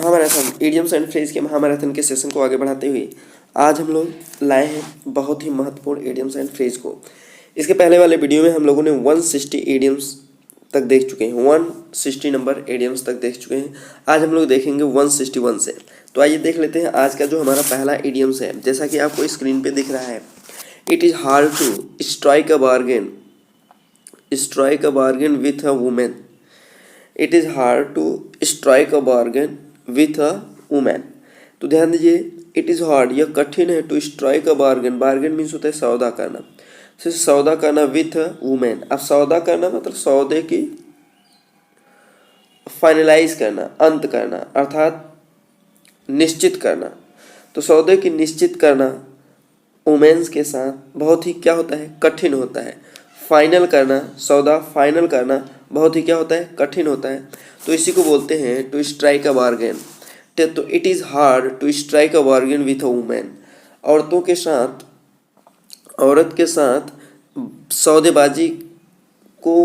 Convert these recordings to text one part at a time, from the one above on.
महामैराथन idioms and phrase के महामैराथन के session को आगे बढ़ाते हुए आज हम लोग लाए हैं बहुत ही महत्वपूर्ण इडियम्स एंड फ्रेज को। इसके पहले वाले वीडियो में हम लोगों ने 160 इडियम्स तक देख चुके हैं, 160 नंबर इडियम्स तक देख चुके हैं। आज हम लोग देखेंगे 161 से। तो आइए देख लेते हैं आज का जो हमारा पहला इडियम्स है। जैसा कि आपको स्क्रीन पे दिख रहा है, it is hard to strike a bargain with a women. It is hard to strike a bargain with a women. तो ध्यान दीजिए, इट इज़ हार्ड, यह कठिन है, to strike a bargain, bargain means होता है सौदा करना, सौदा करना विथ अ वुमेन। अब सौदा करना मतलब सौदे की फाइनलाइज करना, अंत करना, अर्थात निश्चित करना। तो सौदे की निश्चित करना वुमेन्स के साथ बहुत ही क्या होता है, कठिन होता है। फाइनल करना, सौदा फाइनल करना बहुत ही क्या होता है, कठिन होता है। तो इसी को बोलते हैं टू स्ट्राइक अ बार्गेन। तो it is hard to strike a bargain with a women. औरत के साथ सौदेबाजी को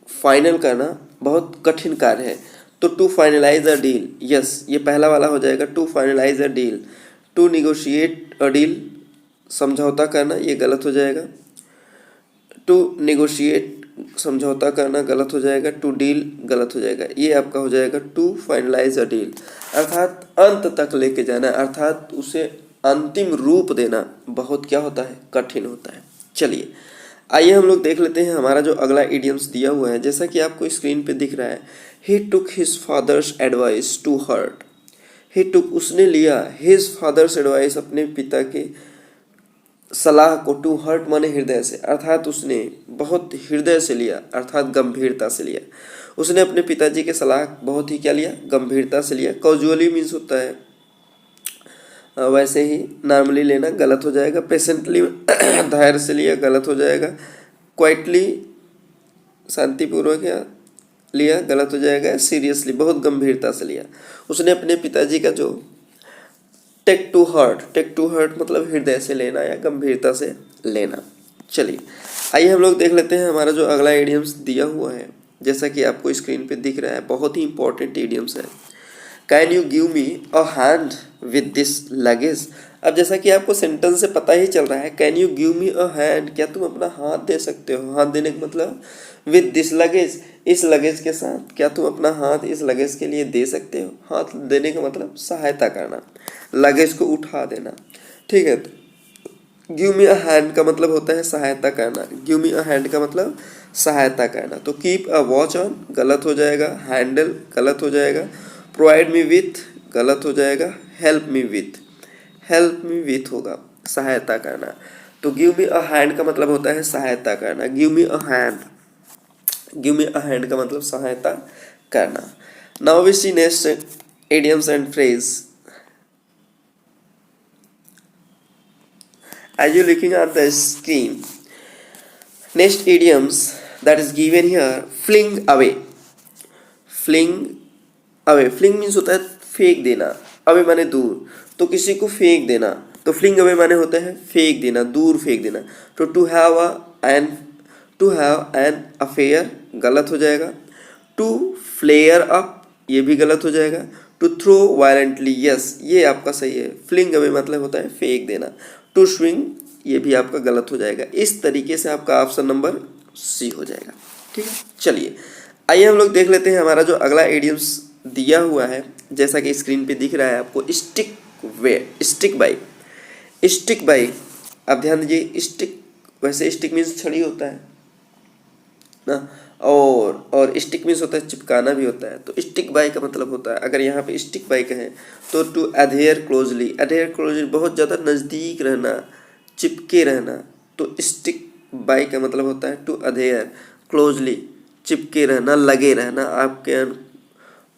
फाइनल करना बहुत कठिन कार्य है। तो to finalise a deal, yes, ये पहला वाला हो जाएगा, to finalise a deal. To negotiate a deal, समझौता करना, ये गलत हो जाएगा। टू निगोशिएट, समझौता करना गलत हो जाएगा। टू डील गलत हो जाएगा। ये आपका हो जाएगा टू फाइनलाइज अ डील, अर्थात अंत तक लेके जाना, अर्थात उसे अंतिम रूप देना बहुत क्या होता है, कठिन होता है। चलिए आइए हम लोग देख लेते हैं हमारा जो अगला इडियम्स दिया हुआ है। जैसा कि आपको स्क्रीन पे दिख रहा है, he took his father's advice to heart. He took, उसने लिया, हिज फादर्स एडवाइस, अपने पिता के सलाह को, टू हर्ट माने हृदय से, अर्थात उसने बहुत हृदय से लिया, अर्थात गंभीरता से लिया। उसने अपने पिताजी के सलाह बहुत ही क्या लिया, गंभीरता से लिया। कॉजुअली मीन्स होता है वैसे ही, नॉर्मली लेना गलत हो जाएगा। पेशेंटली धैर्य से लिया गलत हो जाएगा। क्वाइटली, शांतिपूर्वक या लिया गलत हो जाएगा। सीरियसली, बहुत गंभीरता से लिया। उसने अपने पिताजी का जो टेक टू हार्ट मतलब हृदय से लेना या गंभीरता से लेना। चलिए आइए हम लोग देख लेते हैं हमारा जो अगला इडियम्स दिया हुआ है। जैसा कि आपको स्क्रीन पे दिख रहा है, बहुत ही इंपॉर्टेंट इडियम्स है। Can you give me a hand with this luggage. अब जैसा कि आपको सेंटेंस से पता ही चल रहा है, can you give me a hand, क्या तुम अपना हाथ दे सकते हो। हाथ देने का मतलब विद दिस लगेज, इस लगेज के साथ, क्या तुम अपना हाथ इस लगेज के लिए दे सकते हो। हाथ देने का मतलब सहायता करना, लगेज को उठा देना, ठीक है। तो गिव मी अ हैंड का मतलब होता है सहायता करना। गिव मी अ हैंड का मतलब सहायता करना। तो कीप अ वॉच ऑन गलत हो जाएगा। हैंडल गलत हो जाएगा। प्रोवाइड मी विथ गलत हो जाएगा। हेल्प मी विथ होगा, सहायता करना। तो गिव मी अ हैंड का मतलब होता है सहायता करना। गिव मी अ हैंड का मतलब सहायता करना। Now we see next idioms and phrase. As you looking at the screen, next idioms that is given here, fling away. Fling means होता है फेंक देना, अवे माने दूर, तो किसी को फेंक देना। तो फ्लिंग अवे माने होता है फेंक देना, दूर फेंक देना। तो टू हैव एन अफेयर गलत हो जाएगा। टू फ्लेयर अप, ये भी गलत हो जाएगा। टू थ्रो वायलेंटली, यस, ये आपका सही है। फ्लिंग अवे मतलब होता है फेंक देना। टू स्विंग, ये भी आपका गलत हो जाएगा। इस तरीके से आपका ऑप्शन नंबर सी हो जाएगा, ठीक है। चलिए आइए हम लोग देख लेते हैं हमारा जो अगला इडियम्स दिया हुआ है। जैसा कि स्क्रीन पे दिख रहा है आपको, स्टिक बाई। अब ध्यान दीजिए, स्टिक, वैसे स्टिक मीन्स छड़ी होता है ना, और स्टिक मीन्स होता है चिपकाना भी होता है। तो स्टिक बाई का मतलब होता है, अगर यहाँ पे स्टिक बाई कहें तो टू अधेयर क्लोजली, बहुत ज़्यादा नज़दीक रहना, चिपके रहना। तो स्टिक बाई का मतलब होता है टू अधेयर क्लोजली, चिपके रहना, लगे रहना, आपके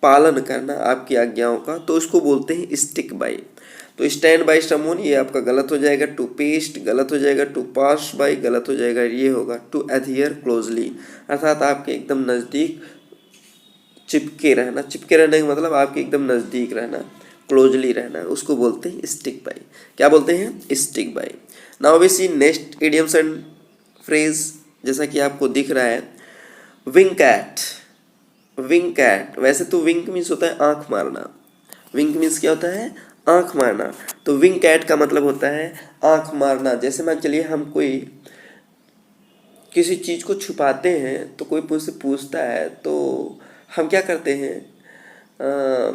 पालन करना आपकी आज्ञाओं का, तो उसको बोलते हैं स्टिक बाई। तो स्टैंड बाई समवन, ये आपका गलत हो जाएगा। टू पेस्ट गलत हो जाएगा। टू पास बाई गलत हो जाएगा। ये होगा टू अधेयर क्लोजली, अर्थात आपके एकदम नज़दीक चिपके रहना। चिपके रहने का मतलब आपके एकदम नज़दीक रहना, क्लोजली रहना, उसको बोलते हैं स्टिक बाई। क्या बोलते हैं, stick by. Now we see next idioms and phrase. जैसा कि आपको दिख रहा है, विंक कैट। वैसे तो विंक मीन्स होता है आंख मारना, विंक मीन्स क्या होता है? आंख मारना। तो विंक एट का मतलब होता है आंख मारना। जैसे मान चलिए हम कोई किसी चीज़ को छुपाते हैं तो कोई मुझसे पूछता है तो हम क्या करते हैं,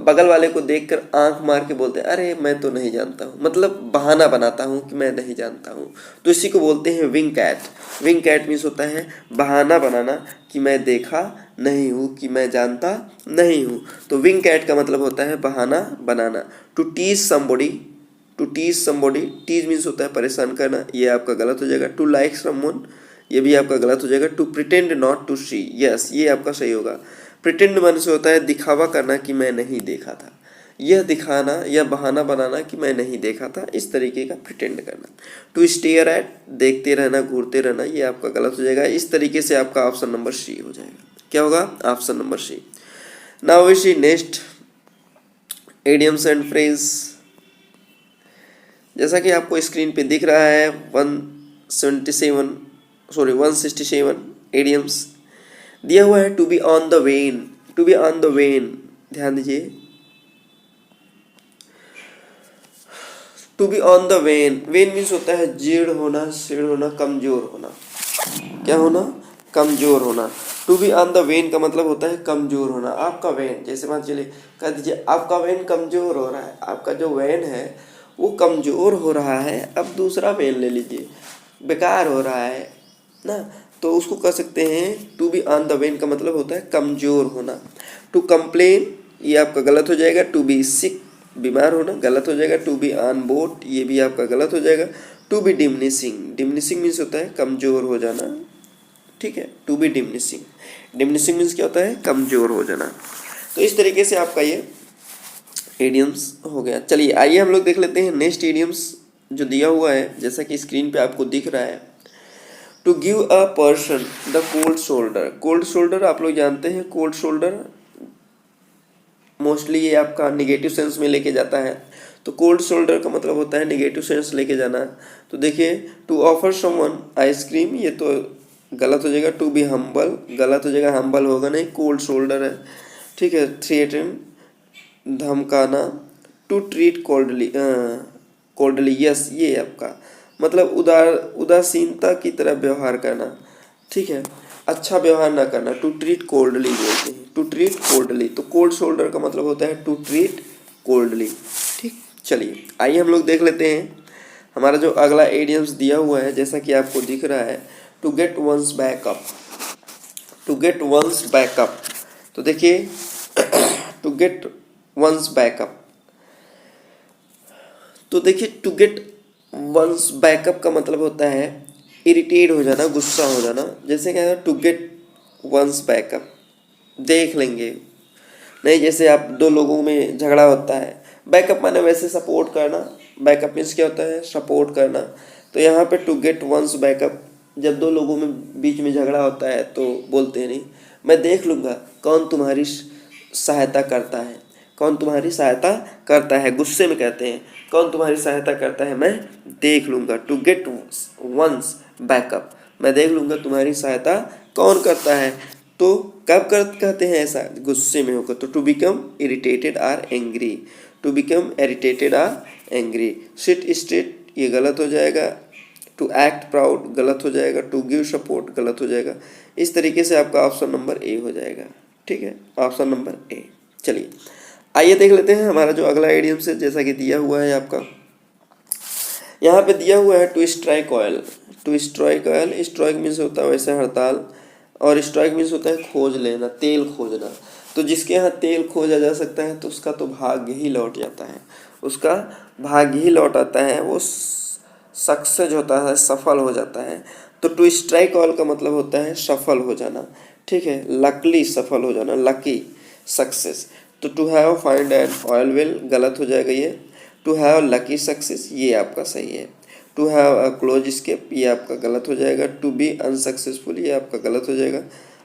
बगल वाले को देखकर आंख मार के बोलते हैं अरे मैं तो नहीं जानता हूँ, मतलब बहाना बनाता हूँ कि मैं नहीं जानता हूँ। तो इसी को बोलते हैं विंक एट। विंक एट मीन्स होता है बहाना बनाना कि मैं देखा नहीं हूँ, कि मैं जानता नहीं हूँ। तो विंक एट का मतलब होता है बहाना बनाना। To tease somebody, to tease somebody, tease means होता है परेशान करना, ये आपका गलत हो जाएगा। टू लाइक समवन, ये भी आपका गलत हो जाएगा। To pretend not to see, yes ये आपका सही होगा। प्रिटेंड मन से होता है दिखावा करना कि मैं नहीं देखा था, यह दिखाना या बहाना बनाना कि मैं नहीं देखा था, इस तरीके का प्रिटेंड करना। टू स्टेयर एट, देखते रहना, घूरते रहना, ये आपका गलत हो जाएगा। इस तरीके से आपका ऑप्शन नंबर सी हो जाएगा। क्या होगा? Option number C. Now we see next idioms and phrase. जैसा कि आपको स्क्रीन पे दिख रहा है 167 इडियम्स दिया हुआ है। To be on the wane, to be on the wane, ध्यान दीजिए। To be on the wane, wane means होता है जीर्ण होना, शीर्ण होना, कमजोर होना। क्या होना? कमजोर होना। To be on the wane का मतलब होता है कमजोर होना। आपका वेन, जैसे मान चलिए कह दीजिए आपका वेन कमजोर हो रहा है, आपका जो वेन है वो कमजोर हो रहा है, अब दूसरा वेन ले लीजिए, बेकार हो रहा है ना, तो उसको कह सकते हैं to be on the wane का मतलब होता है कमजोर होना। टू कंप्लेन, ये आपका गलत हो जाएगा। टू बी सिक, बीमार होना, गलत हो जाएगा। टू बी ऑन बोर्ड, ये भी आपका गलत हो जाएगा। To be diminishing, diminishing means होता है कमजोर हो जाना, ठीक है। To be diminishing, diminishing means क्या होता है? कमजोर हो जाना। तो इस तरीके से आपका ये इडियम्स हो गया। चलिए आइए हम लोग देख लेते हैं नेक्स्ट इडियम्स जो दिया हुआ है, जैसा कि स्क्रीन पे आपको दिख रहा है। To give a person the cold shoulder, cold shoulder आप लोग जानते हैं, कोल्ड शोल्डर मोस्टली ये आपका निगेटिव सेंस में लेके जाता है। तो कोल्ड शोल्डर का मतलब होता है निगेटिव सेंस लेके जाना। तो देखिए टू ऑफर समवन आइसक्रीम, ये तो गलत हो जाएगा। टू बी हम्बल, गलत हो जाएगा, हम्बल होगा नहीं, कोल्ड शोल्डर है, ठीक है। थ्रेटन, धमकाना। To treat coldly, coldly, yes ये आपका मतलब उदासीनता की तरह व्यवहार करना, ठीक है, अच्छा व्यवहार ना करना। टू ट्रीट कोल्डली बोलते हैं, टू ट्रीट कोल्डली। तो कोल्ड शोल्डर का मतलब होता है टू ट्रीट कोल्डली, ठीक। चलिए आइए हम लोग देख लेते हैं हमारा जो अगला इडियम्स दिया हुआ है, जैसा कि आपको दिख रहा है। To get one's back up, to get one's back up. तो देखिए टू गेट वंस बैकअप, तो देखिए टू गेट वंस बैकअप का मतलब होता है इरिटेट हो जाना, गुस्सा हो जाना। जैसे क्या है टू गेट वंस बैकअप, देख लेंगे नहीं, जैसे आप दो लोगों में झगड़ा होता है, बैकअप माने वैसे सपोर्ट करना, बैकअप मीन्स क्या होता है? सपोर्ट करना। तो यहाँ पे टू गेट वंस बैकअप, जब दो लोगों में बीच में झगड़ा होता है तो बोलते हैं नहीं, मैं देख लूँगा कौन तुम्हारी सहायता करता है, कौन तुम्हारी सहायता करता है, गुस्से में कहते हैं कौन तुम्हारी सहायता करता है, मैं देख लूँगा। टू गेट वंस बैकअप, मैं देख लूँगा तुम्हारी सहायता कौन करता है। तो कब कहते हैं ऐसा? गुस्से में होकर। तो to become irritated or angry, to become irritated or angry. Sit straight, ये गलत हो जाएगा। टू एक्ट प्राउड, गलत हो जाएगा। टू गिव सपोर्ट, गलत हो जाएगा। इस तरीके से आपका ऑप्शन नंबर ए हो जाएगा, ठीक है, ऑप्शन नंबर ए। चलिए आइए देख लेते हैं हमारा जो अगला इडियम से, जैसा कि दिया हुआ है आपका यहाँ पे दिया हुआ है to strike oil, to strike oil. Strike means होता है वैसे हड़ताल, और स्ट्राइक मीन्स होता है खोज लेना, तेल खोजना। तो जिसके यहाँ तेल खोजा जा सकता है तो उसका तो भाग्य ही लौट जाता है, उसका भाग्य ही लौट आता है, वो सक्सेस होता है, सफल हो जाता है। तो टू स्ट्राइक ऑयल का मतलब होता है सफल हो जाना, ठीक है, लकली सफल हो जाना, लकी सक्सेस। तो to have find an oil well, गलत हो जाएगा ये। टू हैव लकी सक्सेस, ये आपका सही है। To have a close escape, ये आपका गलत हो जाएगा। टू बी अनसक्सेसफुल, ये आपका गलत हो जाएगा।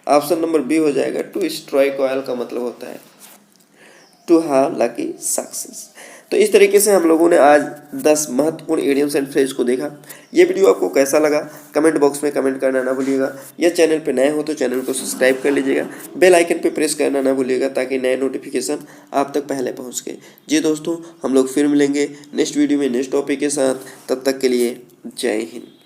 ऑप्शन नंबर बी हो जाएगा। टू स्ट्राइक ऑयल का मतलब होता है टू हैव लकी सक्सेस। तो इस तरीके से हम लोगों ने आज 10 महत्वपूर्ण इडियम्स एंड फ्रेज को देखा। ये वीडियो आपको कैसा लगा कमेंट बॉक्स में कमेंट करना ना भूलिएगा। या चैनल पे नए हो तो चैनल को सब्सक्राइब कर लीजिएगा, बेल आइकन पे प्रेस करना ना भूलिएगा ताकि नए नोटिफिकेशन आप तक पहले पहुँच गए। जी दोस्तों, हम लोग फिर मिलेंगे नेक्स्ट वीडियो में नेक्स्ट टॉपिक के साथ। तब तक के लिए जय हिंद।